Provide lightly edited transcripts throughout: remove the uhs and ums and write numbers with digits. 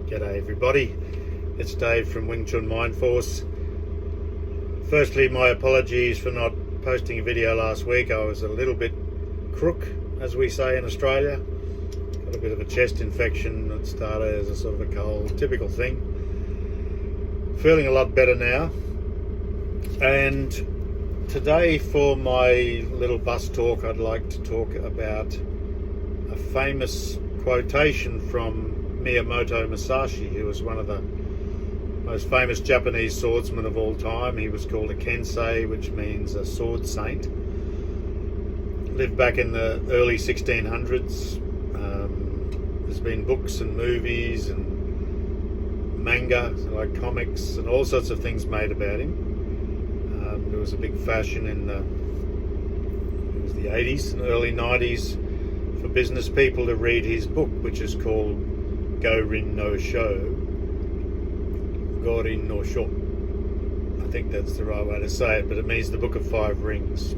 G'day everybody, it's Dave from Wing Chun Mind Force. Firstly, my apologies for not posting a video last week. I was a little bit crook, as we say in Australia. Got a bit of a chest infection that started as a sort of a cold, typical thing. Feeling a lot better now. And today for my little bus talk, I'd like to talk about a famous quotation from Miyamoto Musashi, who was one of the most famous Japanese swordsmen of all time. He was called a kensei, which means a sword saint. Lived back in the early 1600s. There's been books and movies and manga, like comics, and all sorts of things made about him. There was a big fashion in the 80s and early 90s for business people to read his book, which is called Rin No Sho. Rin No Sho. I think that's the right way to say it, but it means the Book of Five Rings.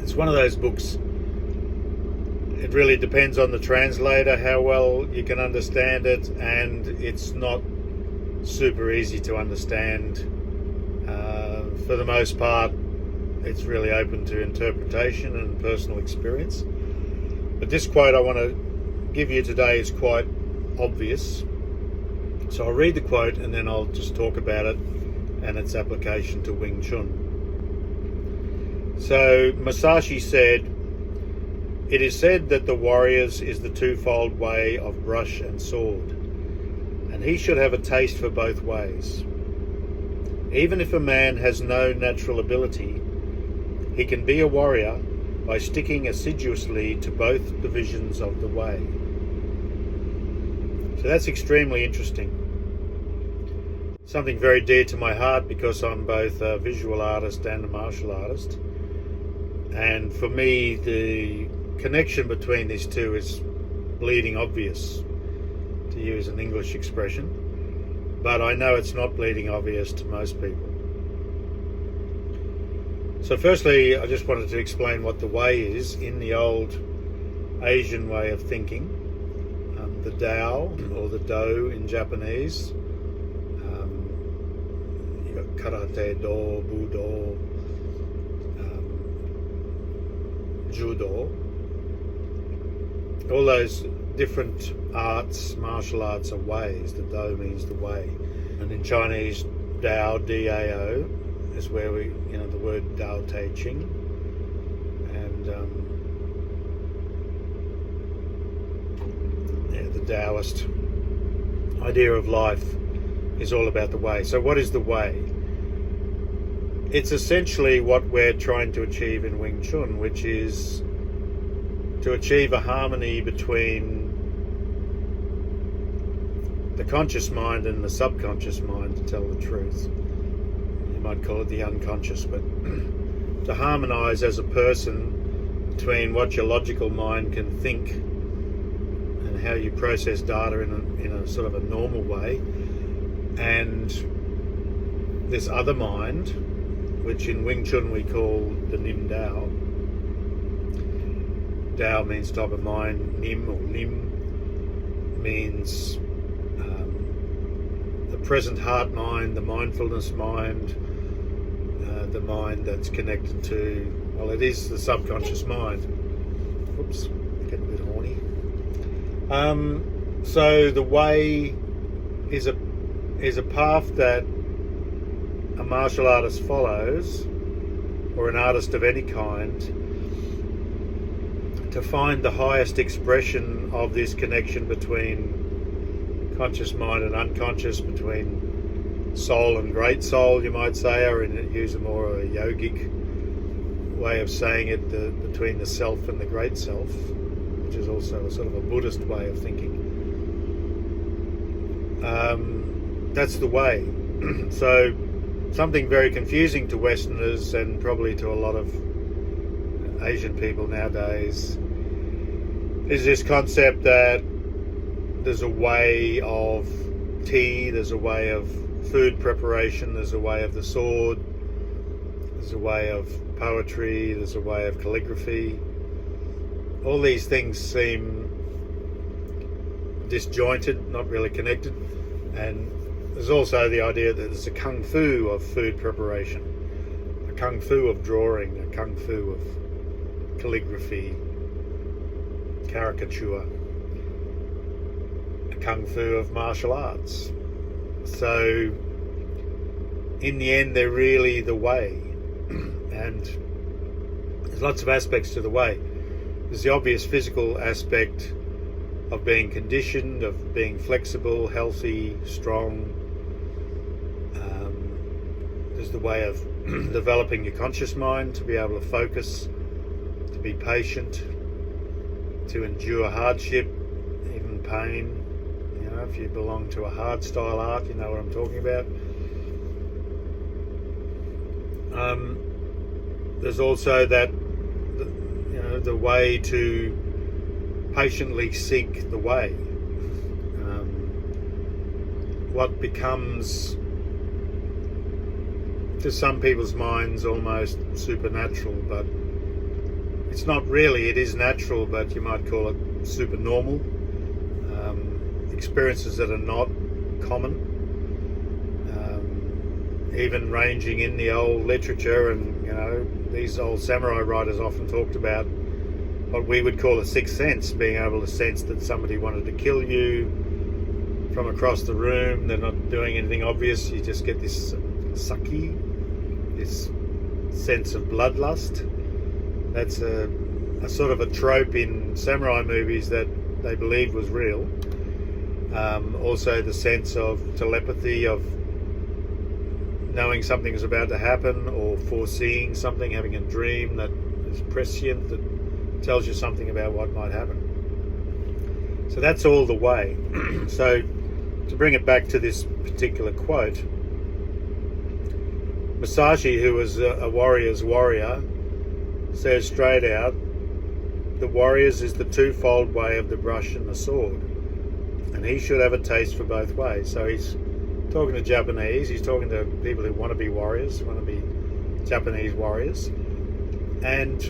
It's one of those books, it really depends on the translator how well you can understand it, and it's not super easy to understand. For the most part, it's really open to interpretation and personal experience. But this quote I want to give you today is quite obvious. So I'll read the quote and then I'll just talk about it and its application to Wing Chun. So Musashi said, "It is said that the warrior's is the twofold way of brush and sword, and he should have a taste for both ways. Even if a man has no natural ability, he can be a warrior by sticking assiduously to both divisions of the way." So that's extremely interesting. Something very dear to my heart, because I'm both a visual artist and a martial artist. And for me, the connection between these two is bleeding obvious, to use an English expression. But I know it's not bleeding obvious to most people. So firstly, I just wanted to explain what the way is in the old Asian way of thinking. The Tao, or the Do in Japanese. You've got Karate Do, Budo, Judo. All those different arts, martial arts, are ways. The Do means the way. And in Chinese, Dao, D-A-O, is where the word Dao Te Ching. And the Taoist idea of life is all about the way. So what is the way? It's essentially what we're trying to achieve in Wing Chun, which is to achieve a harmony between the conscious mind and the subconscious mind, to tell the truth. You might call it the unconscious, but to harmonize as a person between what your logical mind can think and how you process data in a sort of a normal way, and this other mind, which in Wing Chun we call the Nim Dao. Dao means type of mind. Nim, or Nim, means the present heart mind, the mindfulness mind, the mind that's connected to, well, it is the subconscious mind. Oops, getting a bit horny. So the way is a path that a martial artist follows, or an artist of any kind, to find the highest expression of this connection between conscious mind and unconscious, between soul and great soul, you might say, or use a more a yogic way of saying it, between the self and the great self, which is also a sort of a Buddhist way of thinking. That's the way. So something very confusing to Westerners, and probably to a lot of Asian people nowadays, is this concept that there's a way of tea, there's a way of food preparation, there's a way of the sword, there's a way of poetry, there's a way of calligraphy. All these things seem disjointed, not really connected. And there's also the idea that there's a kung fu of food preparation, a kung fu of drawing, a kung fu of calligraphy, caricature, a kung fu of martial arts. So in the end, they're really the way. And there's lots of aspects to the way. There's the obvious physical aspect of being conditioned, of being flexible, healthy, strong. There's the way of developing your conscious mind to be able to focus, to be patient, to endure hardship, even pain. You know, if you belong to a hard style art, you know what I'm talking about. There's also that, you know, the way to patiently seek the way. What becomes, to some people's minds, almost supernatural, but it's not really. It is natural, but you might call it supernormal. Experiences that are not common. Even ranging in the old literature, and you know, these old samurai writers often talked about what we would call a sixth sense, being able to sense that somebody wanted to kill you from across the room. They're not doing anything obvious. You just get this saki, this sense of bloodlust. That's a sort of a trope in samurai movies that they believed was real. Also the sense of telepathy, of knowing something is about to happen, or foreseeing something, having a dream that is prescient, that tells you something about what might happen. So that's all the way. So to bring it back to this particular quote, Musashi, who was a warrior's warrior, says straight out, the warrior's is the twofold way of the brush and the sword, and he should have a taste for both ways. So he's talking to Japanese, he's talking to people who want to be warriors, want to be Japanese warriors, and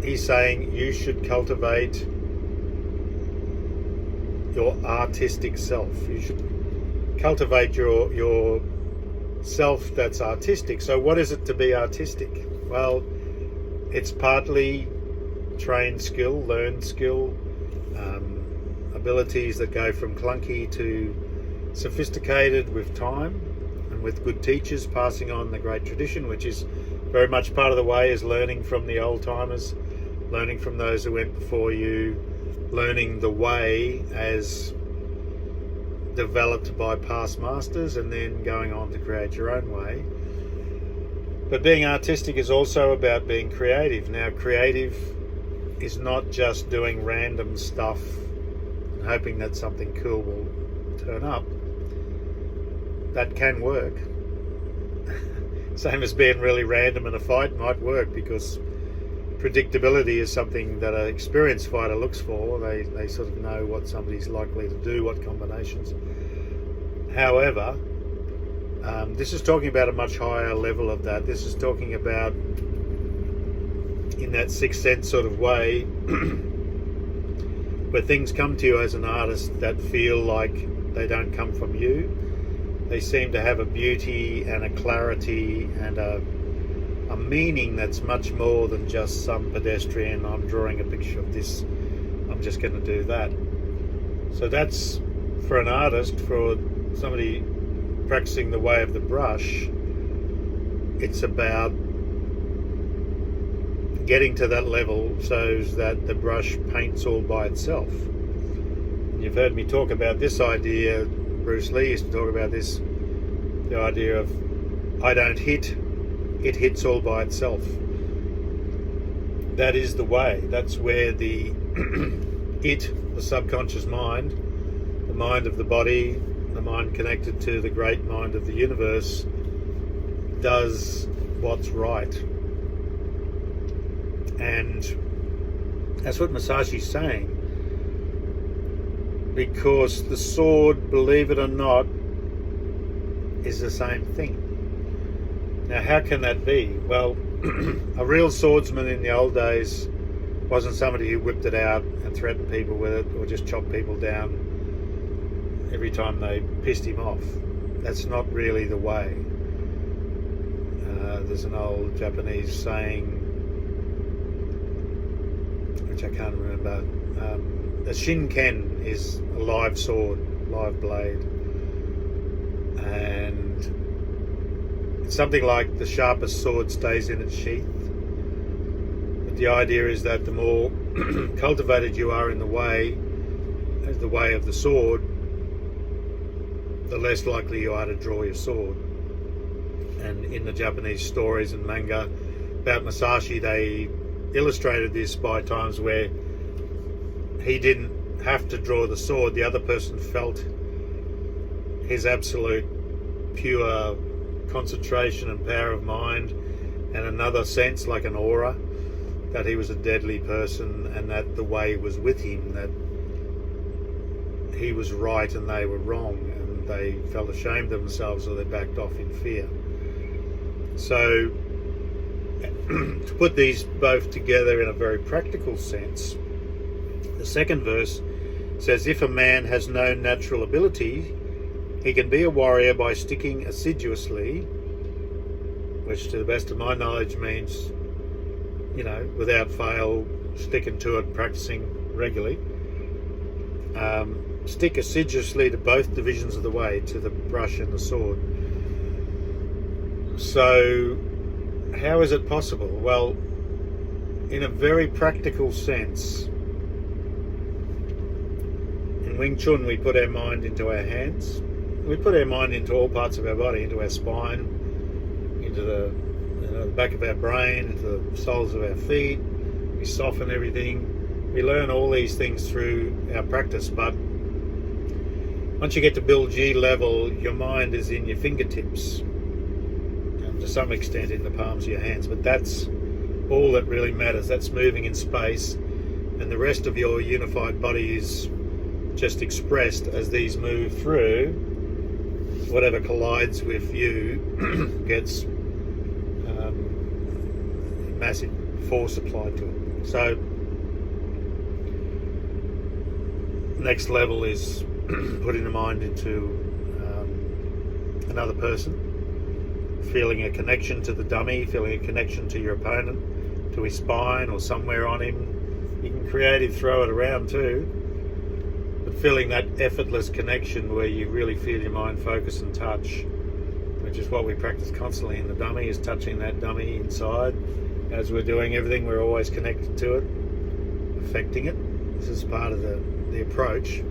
he's saying you should cultivate your artistic self. You should cultivate your self that's artistic. So what is it to be artistic? Well, it's partly trained skill, learned skill, abilities that go from clunky to sophisticated with time and with good teachers passing on the great tradition, which is very much part of the way, is learning from the old timers, learning from those who went before you, learning the way as developed by past masters, and then going on to create your own way. But being artistic is also about being creative. Now, creative is not just doing random stuff and hoping that something cool will turn up. That can work. Same as being really random in a fight might work, because predictability is something that an experienced fighter looks for. They sort of know what somebody's likely to do, what combinations. However, this is talking about a much higher level of that. This is talking about, in that sixth sense sort of way, where things come to you as an artist that feel like they don't come from you. They seem to have a beauty and a clarity and a meaning that's much more than just some pedestrian, I'm drawing a picture of this, I'm just going to do that. So that's, for an artist, for somebody practicing the way of the brush, it's about getting to that level so that the brush paints all by itself. You've heard me talk about this idea. Bruce Lee used to talk about this, the idea of I don't hit, it hits all by itself. That is the way. That's where the the subconscious mind, the mind of the body, the mind connected to the great mind of the universe, does what's right. And that's what Musashi's saying. Because the sword, believe it or not, is the same thing. Now, how can that be? Well, a real swordsman in the old days Wasn't somebody who whipped it out and threatened people with it, or just chopped people down every time they pissed him off. That's not really the way. There's an old Japanese saying, which I can't remember. The shinken is a live sword, live blade, and it's something like the sharpest sword stays in its sheath. But the idea is that the more cultivated you are in the way of the sword, the less likely you are to draw your sword. And in the Japanese stories and manga about Musashi, they illustrated this by times where he didn't have to draw the sword. The other person felt his absolute pure concentration and power of mind, and another sense, like an aura, that he was a deadly person and that the way was with him, that he was right and they were wrong, and they felt ashamed of themselves, or they backed off in fear. So to put these both together in a very practical sense, the second verse says, if a man has no natural ability, he can be a warrior by sticking assiduously, which to the best of my knowledge means, without fail, sticking to it, practicing regularly. Stick assiduously to both divisions of the way, to the brush and the sword. So how is it possible? Well, in a very practical sense, in Wing Chun we put our mind into our hands. We put our mind into all parts of our body, into our spine, into the back of our brain, into the soles of our feet. We soften everything. We learn all these things through our practice, but once you get to Bill G level, your mind is in your fingertips, and to some extent in the palms of your hands, but that's all that really matters. That's moving in space, and the rest of your unified body is just expressed as these move through. Whatever collides with you gets massive force applied to it. So next level is putting the mind into another person, feeling a connection to the dummy, feeling a connection to your opponent, to his spine or somewhere on him. You can creative throw it around too, but feeling that effortless connection where you really feel your mind focus and touch, which is what we practice constantly in the dummy, is touching that dummy inside. As we're doing everything, we're always connected to it, affecting it. This is part of the approach.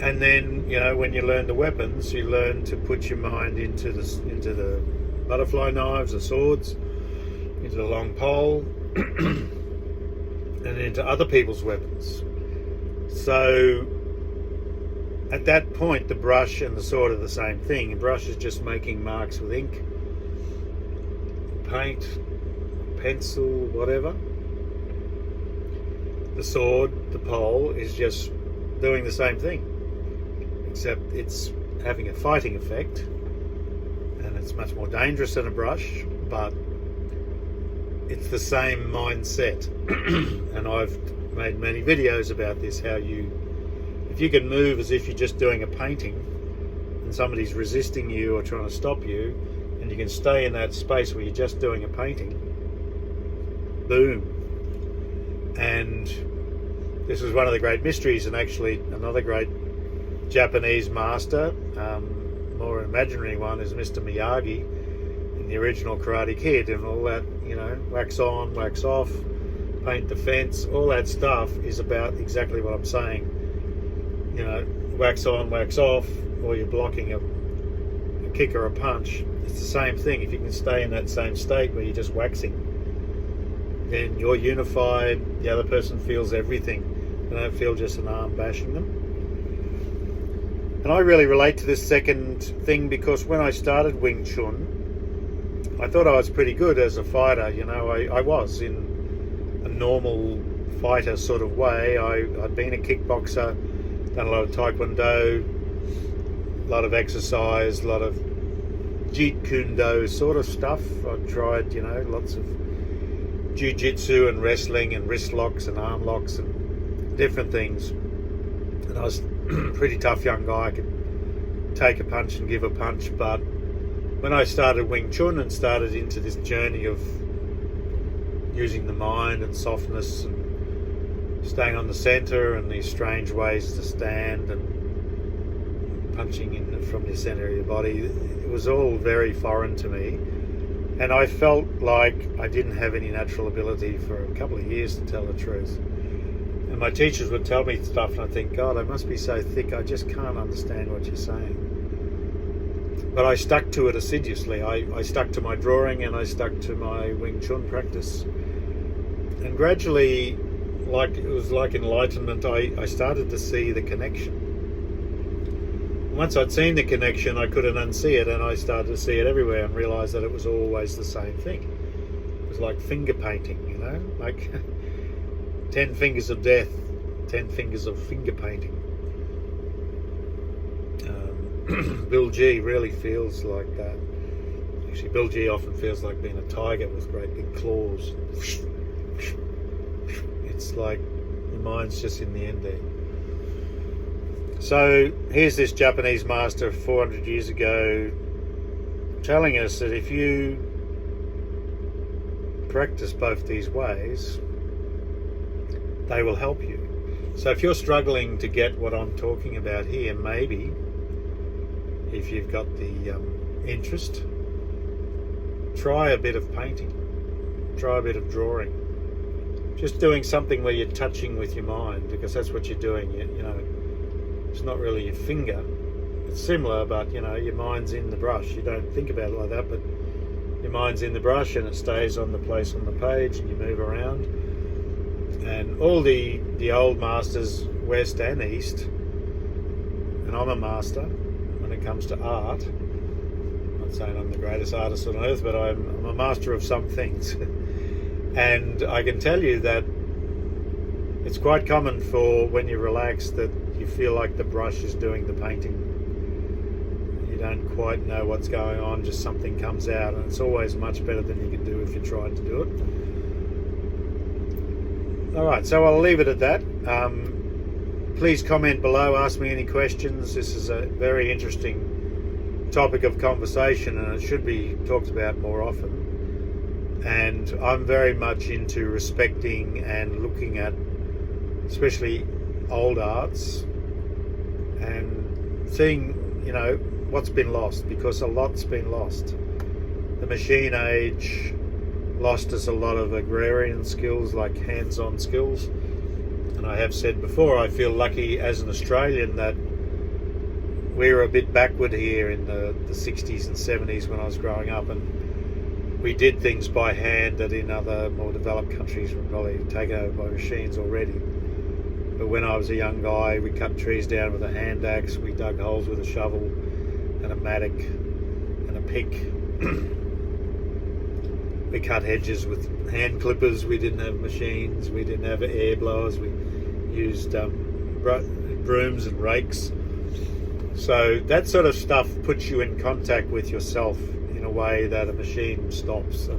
And then, when you learn the weapons, you learn to put your mind into the butterfly knives, the swords, into the long pole, and into other people's weapons. So at that point, the brush and the sword are the same thing. The brush is just making marks with ink, paint, pencil, whatever. The sword, the pole, is just doing the same thing, except it's having a fighting effect, and it's much more dangerous than a brush, but it's the same mindset. And I've made many videos about this, how if you can move as if you're just doing a painting and somebody's resisting you or trying to stop you, and you can stay in that space where you're just doing a painting, boom. And this is one of the great mysteries, and actually another great Japanese master, more imaginary one, is Mr. Miyagi in the original Karate Kid, and all that, wax on, wax off, paint the fence, all that stuff is about exactly what I'm saying. Wax on, wax off, or you're blocking a kick or a punch. It's the same thing. If you can stay in that same state where you're just waxing, then you're unified. The other person feels everything. They don't feel just an arm bashing them. And I really relate to this second thing, because when I started Wing Chun, I thought I was pretty good as a fighter. I was in a normal fighter sort of way. I'd been a kickboxer, done a lot of taekwondo, a lot of exercise, a lot of jeet kune do sort of stuff. I tried, lots of jiu-jitsu and wrestling and wrist locks and arm locks and different things. And I was a pretty tough young guy. I could take a punch and give a punch. But when I started Wing Chun and started into this journey of using the mind and softness and staying on the center and these strange ways to stand and punching in from the center of your body, it was all very foreign to me. And I felt like I didn't have any natural ability for a couple of years, to tell the truth. And my teachers would tell me stuff and I think, God, I must be so thick, I just can't understand what you're saying. But I stuck to it assiduously. I stuck to my drawing and I stuck to my Wing Chun practice. And gradually, like it was like enlightenment, I started to see the connection. Once I'd seen the connection, I couldn't unsee it, and I started to see it everywhere and realised that it was always the same thing. It was like finger painting, you know, like 10 fingers of death, 10 fingers of finger painting. Bill G really feels like that. Actually, Bill G often feels like being a tiger with great big claws. It's like your mind's just in the end there. So here's this Japanese master 400 years ago telling us that if you practice both these ways, they will help you. So if you're struggling to get what I'm talking about here, maybe if you've got the interest, try a bit of painting, try a bit of drawing, just doing something where you're touching with your mind, because that's what you're doing. You know, it's not really your finger, it's similar, but you know, your mind's in the brush. You don't think about it like that, but your mind's in the brush and it stays on the place on the page and you move around. And all the old masters, West and East, and I'm a master when it comes to art. I'm not saying I'm the greatest artist on earth, but I'm a master of some things. And I can tell you that it's quite common for when you're relaxed that you feel like the brush is doing the painting. You don't quite know what's going on, just something comes out, and it's always much better than you can do if you tried to do it. Alright, so I'll leave it at that. Please comment below, ask me any questions. This is a very interesting topic of conversation and it should be talked about more often. And I'm very much into respecting and looking at especially old arts and seeing, you know, what's been lost, because a lot's been lost. The machine age lost us a lot of agrarian skills, like hands-on skills. And I have said before, I feel lucky as an Australian that we were a bit backward here in the 60s and 70s when I was growing up, and we did things by hand that in other more developed countries were probably taken over by machines already. But when I was a young guy, we cut trees down with a hand axe, we dug holes with a shovel and a mattock and a pick. We cut hedges with hand clippers. We didn't have machines, we didn't have air blowers, we used brooms and rakes. So that sort of stuff puts you in contact with yourself in a way that a machine stops. A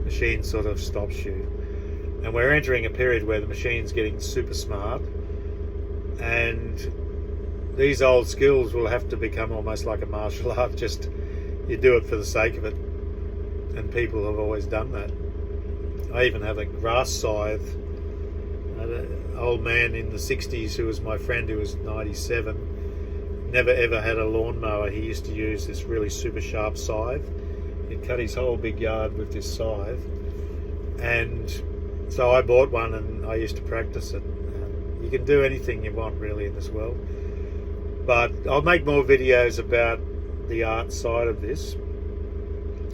machine sort of stops you. And we're entering a period where the machine's getting super smart, and these old skills will have to become almost like a martial art. Just you do it for the sake of it, and people have always done that. I even have a grass scythe. An old man in the 60s who was my friend, who was 97, never ever had a lawnmower. He used to use this really super sharp scythe. He'd cut his whole big yard with this scythe, and so I bought one and I used to practice it. You can do anything you want really in this world, but I'll make more videos about the art side of this,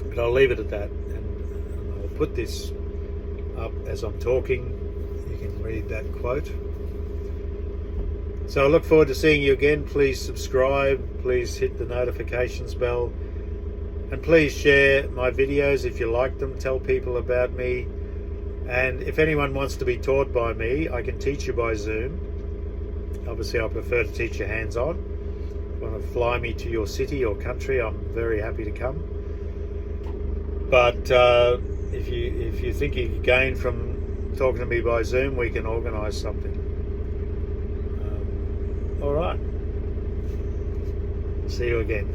but I'll leave it at that, and I'll put this up as I'm talking. You can read that quote. So I look forward to seeing you again. Please subscribe, please hit the notifications bell, and please share my videos if you like them. Tell people about me. And if anyone wants to be taught by me, I can teach you by Zoom. Obviously, I prefer to teach you hands-on. If you want to fly me to your city or country, I'm very happy to come. But if you think you gain from talking to me by Zoom, we can organise something. All right. See you again.